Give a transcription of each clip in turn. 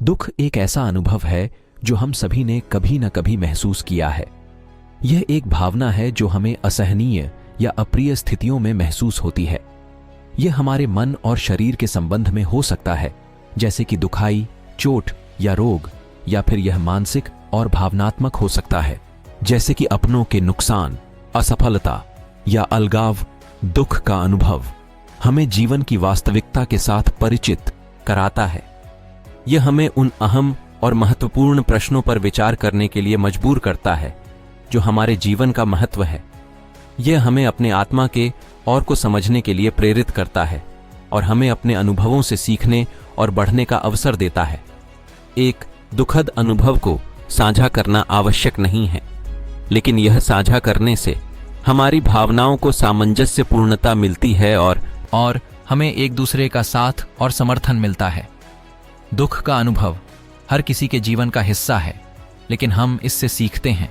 दुख एक ऐसा अनुभव है जो हम सभी ने कभी न कभी महसूस किया है। यह एक भावना है जो हमें असहनीय या अप्रिय स्थितियों में महसूस होती है। यह हमारे मन और शरीर के संबंध में हो सकता है, जैसे कि दुखाई, चोट या रोग, या फिर यह मानसिक और भावनात्मक हो सकता है, जैसे कि अपनों के नुकसान, असफलता या अलगाव। दुख का अनुभव हमें जीवन की वास्तविकता के साथ परिचित कराता है। यह हमें उन अहम और महत्वपूर्ण प्रश्नों पर विचार करने के लिए मजबूर करता है जो हमारे जीवन का महत्व है। यह हमें अपने आत्मा के और को समझने के लिए प्रेरित करता है और हमें अपने अनुभवों से सीखने और बढ़ने का अवसर देता है। एक दुखद अनुभव को साझा करना आवश्यक नहीं है, लेकिन यह साझा करने से हमारी भावनाओं को सामंजस्यपूर्णता मिलती है और हमें एक दूसरे का साथ और समर्थन मिलता है। दुख का अनुभव हर किसी के जीवन का हिस्सा है, लेकिन हम इससे सीखते हैं,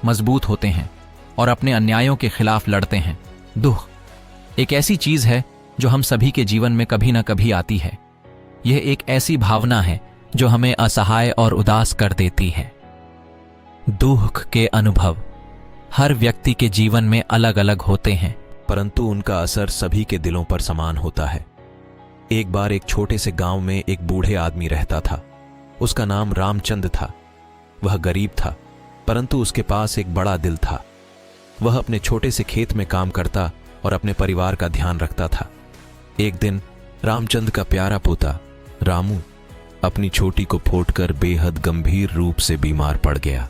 मजबूत होते हैं और अपने अन्यायों के खिलाफ लड़ते हैं। दुख एक ऐसी चीज है जो हम सभी के जीवन में कभी ना कभी आती है। यह एक ऐसी भावना है जो हमें असहाय और उदास कर देती है। दुख के अनुभव हर व्यक्ति के जीवन में अलग अलग होते हैं, परंतु उनका असर सभी के दिलों पर समान होता है। एक बार एक छोटे से गांव में एक बूढ़े आदमी रहता था। उसका नाम रामचंद था। वह गरीब था, परंतु उसके पास एक बड़ा दिल था। वह अपने छोटे से खेत में काम करता और अपने परिवार का ध्यान रखता था। एक दिन रामचंद का प्यारा पोता रामू अपनी छोटी को फोड़कर बेहद गंभीर रूप से बीमार पड़ गया।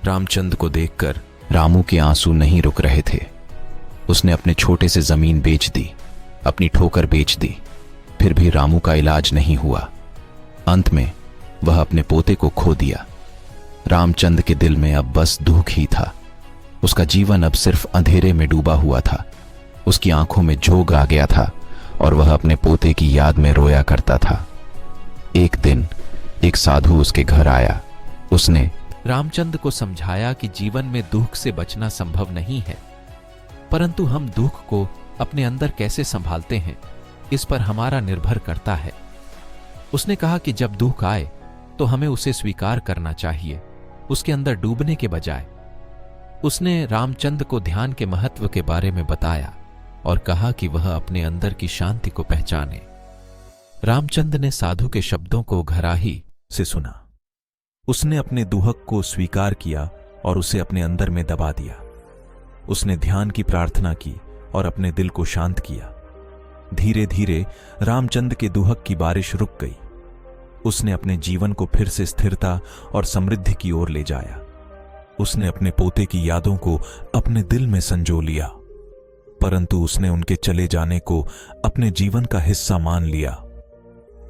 रामचंद को देखकर रामू के आंसू नहीं रुक रहे थे। उसने अपने छोटे से जमीन बेच दी, अपनी ठोकर बेच दी, फिर भी रामू का इलाज नहीं हुआ। अंत में वह अपने पोते को खो दिया। रामचंद के दिल में अब बस दुख ही था। उसका जीवन अब सिर्फ अंधेरे में डूबा हुआ था। उसकी आंखों में झोंक आ गया था और वह अपने पोते की याद में रोया करता था। एक दिन एक साधु उसके घर आया। उसने रामचंद को समझाया कि जीवन में दुख से बचना संभव नहीं है, परंतु हम दुख को अपने अंदर कैसे संभालते हैं इस पर हमारा निर्भर करता है। उसने कहा कि जब दुख आए तो हमें उसे स्वीकार करना चाहिए, उसके अंदर डूबने के बजाय। उसने रामचंद को ध्यान के महत्व के बारे में बताया और कहा कि वह अपने अंदर की शांति को पहचाने। रामचंद ने साधु के शब्दों को गहराई से सुना। उसने अपने दुहक को स्वीकार किया और उसे अपने अंदर में दबा दिया। उसने ध्यान की प्रार्थना की और अपने दिल को शांत किया। धीरे धीरे रामचंद के दुहक की बारिश रुक गई। उसने अपने जीवन को फिर से स्थिरता और समृद्धि की ओर ले जाया। उसने अपने पोते की यादों को अपने दिल में संजो लिया, परंतु उसने उनके चले जाने को अपने जीवन का हिस्सा मान लिया।